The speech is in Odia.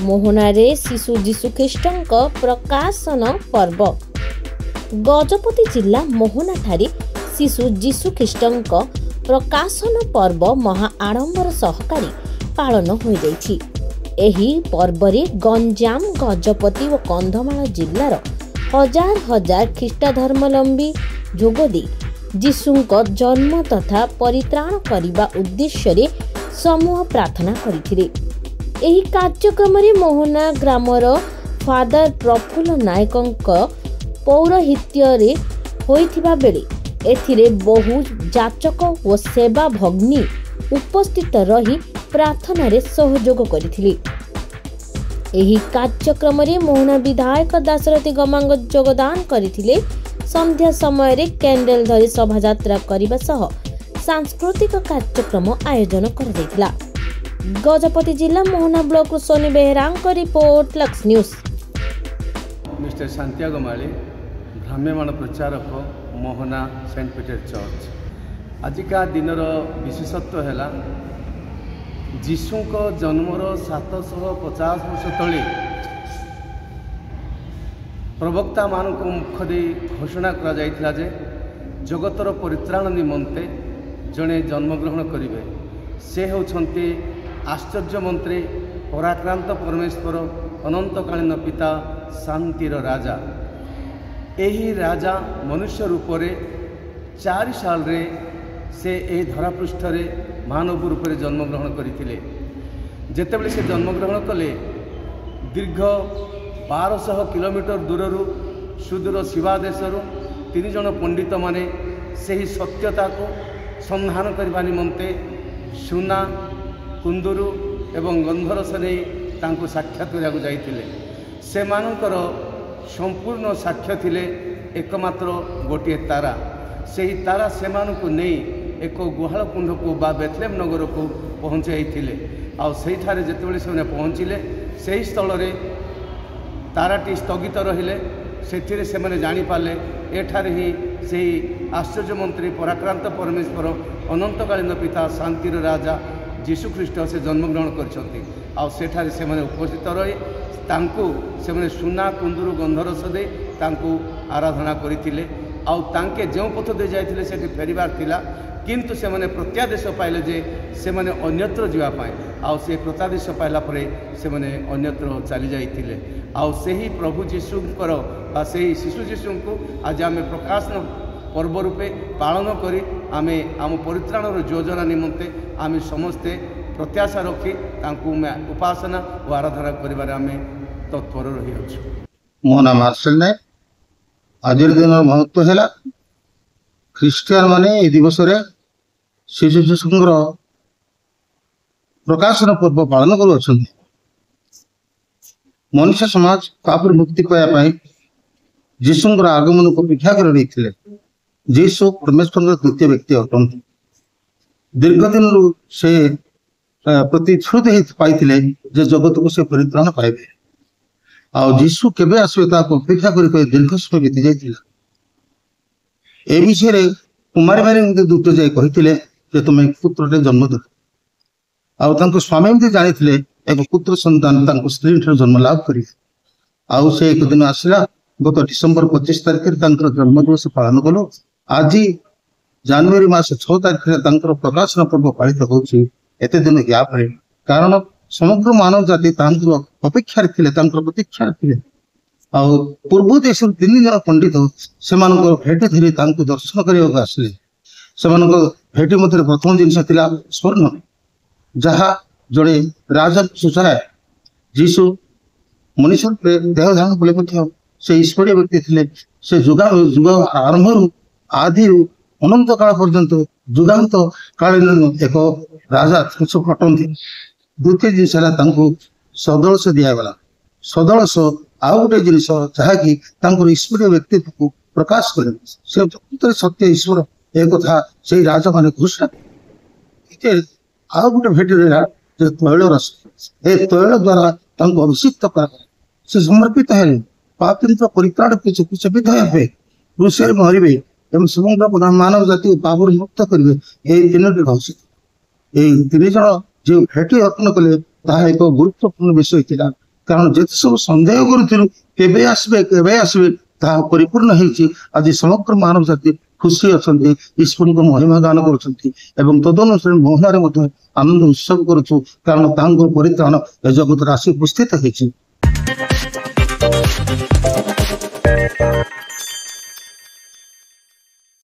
ମୋହନାରେ ଶିଶୁ ଯୀଶୁଖ୍ରୀଷ୍ଟଙ୍କ ପ୍ରକାଶନ ପର୍ବ। ଗଜପତି ଜିଲ୍ଲା ମୋହନାଠାରେ ଶିଶୁ ଯୀଶୁଖ୍ରୀଷ୍ଟଙ୍କ ପ୍ରକାଶନ ପର୍ବ ମହା ଆଡ଼ମ୍ବର ସହକାରେ ପାଳନ ହୋଇଯାଇଛି। ଏହି ପର୍ବରେ ଗଞ୍ଜାମ, ଗଜପତି ଓ କନ୍ଧମାଳ ଜିଲ୍ଲାର ହଜାର ହଜାର ଖ୍ରୀଷ୍ଟଧର୍ମାବଲମ୍ବୀ ଯୋଗଦେଇ ଯୀଶୁଙ୍କ ଜନ୍ମ ତଥା ପରିତ୍ରାଣ କରିବା ଉଦ୍ଦେଶ୍ୟରେ ସମୂହ ପ୍ରାର୍ଥନା କରିଥିଲେ। ଏହି କାର୍ଯ୍ୟକ୍ରମରେ ମୋହନା ଗ୍ରାମର ଫାଦର ପ୍ରଫୁଲ୍ଲ ନାୟକଙ୍କ ପୌରୋହିତ୍ୟରେ ହୋଇଥିବା ବେଳେ ଏଥିରେ ବହୁ ଯାଚକ ଓ ସେବା ଭଗ୍ନୀ ଉପସ୍ଥିତ ରହି ପ୍ରାର୍ଥନାରେ ସହଯୋଗ କରିଥିଲେ। ଏହି କାର୍ଯ୍ୟକ୍ରମରେ ମୋହନା ବିଧାୟକ ଦାଶରଥୀ ଗମାଙ୍ଗ ଯୋଗଦାନ କରିଥିଲେ। ସନ୍ଧ୍ୟା ସମୟରେ କ୍ୟାଣ୍ଡେଲ ଧରି ଶୋଭାଯାତ୍ରା କରିବା ସହ ସାଂସ୍କୃତିକ କାର୍ଯ୍ୟକ୍ରମ ଆୟୋଜନ କରାଯାଇଥିଲା। ଗଜପତି ଜିଲ୍ଲା ମୋହନା ବ୍ଲକରୁ ସୋନି ବେହେରାଙ୍କ ରିପୋର୍ଟ, ଲକ୍ସ ନ୍ୟୁଜ। ମିଷ୍ଟର ସାନ୍ତିଆଗୋ ମାଳି, ଭ୍ରାମ୍ୟମାଣ ପ୍ରଚାରକ, ମୋହନା ସେଣ୍ଟ ପିଟର ଚର୍ଚ୍ଚ। ଆଜିକା ଦିନର ବିଶେଷତ୍ୱ ହେଲା ଯୀଶୁଙ୍କ ଜନ୍ମର 750 ବର୍ଷ ତଳେ ପ୍ରବକ୍ତାମାନଙ୍କ ମୁଖ ଦେଇ ଘୋଷଣା କରାଯାଇଥିଲା ଯେ ଜଗତର ପରିତ୍ରାଣ ନିମନ୍ତେ ଜଣେ ଜନ୍ମଗ୍ରହଣ କରିବେ। ସେ ହେଉଛନ୍ତି ଆଶ୍ଚର୍ଯ୍ୟ ମନ୍ତ୍ରୀ, ପରାକ୍ରାନ୍ତ ପରମେଶ୍ୱର, ଅନନ୍ତକାଳୀନ ପିତା, ଶାନ୍ତିର ରାଜା। ଏହି ରାଜା ମନୁଷ୍ୟ ରୂପରେ 4 ସାଲରେ ସେ ଏହି ଧରାପୃଷ୍ଠରେ ମାନବ ରୂପରେ ଜନ୍ମଗ୍ରହଣ କରିଥିଲେ। ଯେତେବେଳେ ସେ ଜନ୍ମଗ୍ରହଣ କଲେ, ଦୀର୍ଘ 1200 କିଲୋମିଟର ଦୂରରୁ ସୁଦୂର ଶିବା ଦେଶରୁ 3 ଜଣ ପଣ୍ଡିତମାନେ ସେହି ସତ୍ୟତାକୁ ସନ୍ଧାନ କରିବା ନିମନ୍ତେ ସୁନା, କୁନ୍ଦୁରୁ ଏବଂ ଗନ୍ଧରସ ନେଇ ତାଙ୍କୁ ସାକ୍ଷାତ କରିବାକୁ ଯାଇଥିଲେ। ସେମାନଙ୍କର ସମ୍ପୂର୍ଣ୍ଣ ସାକ୍ଷ୍ୟ ଥିଲେ ଏକମାତ୍ର ଗୋଟିଏ ତାରା। ସେହି ତାରା ସେମାନଙ୍କୁ ନେଇ ଏକ ଗୁହାଳ କୁଣ୍ଡକୁ ବା ବେଥଲେମ୍ ନଗରକୁ ପହଞ୍ଚାଇଥିଲେ। ଆଉ ସେଇଠାରେ ଯେତେବେଳେ ସେମାନେ ପହଞ୍ଚିଲେ, ସେହି ସ୍ଥଳରେ ତାରାଟି ସ୍ଥଗିତ ରହିଲେ। ସେଥିରେ ସେମାନେ ଜାଣିପାରିଲେ ଏଠାରେ ହିଁ ସେହି ଆଶ୍ଚର୍ଯ୍ୟ ମନ୍ତ୍ରୀ, ପରାକ୍ରାନ୍ତ ପରମେଶ୍ୱର, ଅନନ୍ତକାଳୀନ ପିତା, ଶାନ୍ତିର ରାଜା ଯୀଶୁଖ୍ରୀଷ୍ଟ ସେ ଜନ୍ମଗ୍ରହଣ କରିଛନ୍ତି। ଆଉ ସେଠାରେ ସେମାନେ ଉପସ୍ଥିତ ରହି ତାଙ୍କୁ ସେମାନେ ସୁନା, କୁନ୍ଦୁରୁ, ଗନ୍ଧରସ ଦେଇ ତାଙ୍କୁ ଆରାଧନା କରିଥିଲେ। ଆଉ ତାଙ୍କେ ଯେଉଁ ପଥ ଦେଇ ଯାଇଥିଲେ ସେଠି ଫେରିବାର ଥିଲା, କିନ୍ତୁ ସେମାନେ ପ୍ରତ୍ୟାଦେଶ ପାଇଲେ ଯେ ସେମାନେ ଅନ୍ୟତ୍ର ଯିବା ପାଇଁ। ଆଉ ସେ ପ୍ରତ୍ୟାଦେଶ ପାଇଲା ପରେ ସେମାନେ ଅନ୍ୟତ୍ର ଚାଲି ଯାଇଥିଲେ। ଆଉ ସେହି ପ୍ରଭୁ ଯୀଶୁଙ୍କର ବା ସେହି ଶିଶୁ ଯୀଶୁଙ୍କୁ ଆଜି ଆମେ ପ୍ରକାଶନ ପର୍ବ ରୂପେ ପାଳନ କରି ଆମେ ଆମ ପରିତ୍ରାଣର ଯୋଜନା ନିମନ୍ତେ ଆମେ ସମସ୍ତେ ପ୍ରତ୍ୟାଶା ରଖି ତାଙ୍କୁ ଉପାସନା ଓ ଆରାଧନା କରିବାରେ ଆମେ ତତ୍ପର ରହିଅଛୁ। ମୋ ନାମ ମାର୍ସେଲ ନାୟକ। ଆଜିର ଦିନର ମହତ୍ଵ ହେଲା ଖ୍ରୀଷ୍ଟିଆନ ମାନେ ଏହି ଦିବସରେ ଶିଶୁ ଯୀଶୁଙ୍କର ପ୍ରକାଶନ ପର୍ବ ପାଳନ କରୁଅଛନ୍ତି। ମନୁଷ୍ୟ ସମାଜ ପାପରୁ ମୁକ୍ତି ପାଇବା ପାଇଁ ଯୀଶୁଙ୍କର ଆଗମନକୁ ଅପେକ୍ଷା କରି ରହିଥିଲେ। ଯୀଶୁ ପରମେଶ୍ୱରଙ୍କ ଦ୍ୱିତୀୟ ବ୍ୟକ୍ତି ଅଟନ୍ତି। ଦୀର୍ଘ ଦିନରୁ ସେ ପ୍ରତିଶ୍ରୁତି ପାଇଥିଲେ ଯେ ଜଗତକୁ ସେ ପରିତ୍ରାଣ ପାଇବେ। ଆଉ ଯୀଶୁ କେବେ ଆସିବେ ତାକୁ ଅପେକ୍ଷା କରି ଦୀର୍ଘ ସମୟ ବିତି ଯାଇଥିଲା। ଏ ବିଷୟରେ କୁମାରୀମାନେ ଦୂତ ଯାଇ କହିଥିଲେ ଯେ ତୁମେ ପୁତ୍ରଟେ ଜନ୍ମ ଦେବ। ଆଉ ତାଙ୍କ ସ୍ୱାମୀ ଏମିତି ଜାଣିଥିଲେ ଏକ ପୁତ୍ର ସନ୍ତାନ ତାଙ୍କ ସ୍ତ୍ରୀ ଠାରୁ ଜନ୍ମ ଲାଭ କରିବେ। ଆଉ ସେ ଏକ ଦିନ ଆସିଲା। ଗତ ଡିସେମ୍ବର 25 ତାରିଖରେ ତାଙ୍କର ଜନ୍ମଦିବସ ପାଳନ କଲୁ। ଆଜି ଜାନୁଆରୀ ମାସ 6 ତାରିଖରେ ତାଙ୍କର ପ୍ରକାଶନ ପର୍ବ ପାଳିତ ହେଉଛି। ଏତେ ଦିନ ଗ୍ୟାପରେ, କାରଣ ସମଗ୍ର ମାନବ ଜାତି ତାଙ୍କର ଅପେକ୍ଷାରେ ଥିଲେ, ତାଙ୍କର ପ୍ରତୀକ୍ଷାରେ ଥିଲେ। ଆଉ ପୂର୍ବ ଦେଶରୁ 3 ଜଣ ପଣ୍ଡିତ ସେମାନଙ୍କର ଭେଟି ଧରି ତାଙ୍କୁ ଦର୍ଶନ କରିବାକୁ ଆସିଲେ। ସେମାନଙ୍କ ଭେଟି ମଧ୍ୟରେ ପ୍ରଥମ ଜିନିଷ ଥିଲା ସ୍ୱର୍ଣ୍ଣ, ଯାହା ଜଣେ ରାଜାଙ୍କୁ ସୂଚାଏ। ଯୀଶୁ ମଣିଷ ରୂପେ ଦେହ ଧାରଣ କଲେ ମଧ୍ୟ ସେ ଈଶ୍ୱରୀୟ ବ୍ୟକ୍ତି ଥିଲେ। ସେ ଯୁଗ ଆରମ୍ଭରୁ ଆଦିରୁ ଅନନ୍ତ କାଳ ପର୍ଯ୍ୟନ୍ତ ଯୁଗାନ୍ତ କାଳୀନ ଏକ ରାଜା ଅଟନ୍ତି। ଦ୍ୱିତୀୟ ଜିନିଷ ହେଲା ତାଙ୍କୁ ସଦଳସ ଦିଆଗଲା। ସଦଳସ ଆଉ ଗୋଟେ ଜିନିଷ ଯାହାକି ତାଙ୍କର ଈଶ୍ୱରୀୟ ବ୍ୟକ୍ତିତ୍ୱକୁ ପ୍ରକାଶ କରେ। ସେ ପ୍ରକୃତରେ ସତ୍ୟ ଈଶ୍ୱର ଏ କଥା ସେଇ ରାଜା ମାନେ ଘୋଷଣା। ଆଉ ଗୋଟେ ଭେଟି ରହିଲା ଯେ ତୈଳ ରସ। ଏ ତୈଳ ଦ୍ୱାରା ତାଙ୍କୁ ଅଭିଷିକ୍ତ କରାଗଲା। ସେ ସମର୍ପିତ ହେଲେ, ପାପୀଙ୍କ ପରିତ୍ରାଣ ସେବିତ ହେବେ, କୃଷିରେ ମରିବେ ଏବଂ ସମଗ୍ର ମାନବ ଜାତିକୁ ପାପରୁ ମୁକ୍ତ କରିବେ। ଏହି 3ଟି ରହସ୍ୟ। ଏହି 3 ଜଣ ଯେଉଁ ଭେଟି ଅର୍ପଣ କଲେ ତାହା ଏକ ଗୁରୁତ୍ୱପୂର୍ଣ୍ଣ ବିଷୟ ଥିଲା। କାରଣ ଯେତେ ସବୁ ସନ୍ଦେହ କରୁଥିଲୁ କେବେ ଆସିବେ ତାହା ପରିପୂର୍ଣ୍ଣ ହେଇଛି। ଆଜି ସମଗ୍ର ମାନବ ଜାତି ଖୁସି ଅଛନ୍ତି, ଈଶ୍ୱରଙ୍କ ମହିମା ଗାନ କରୁଛନ୍ତି ଏବଂ ତଦନୁସାରେ ମୋହନାରେ ମଧ୍ୟ ଆନନ୍ଦ ଉତ୍ସବ କରୁଛୁ, କାରଣ ତାଙ୍କ ପରିତ୍ରାଣ ଏ ଜଗତରେ ଆସି ଉପସ୍ଥିତ ହେଇଛି।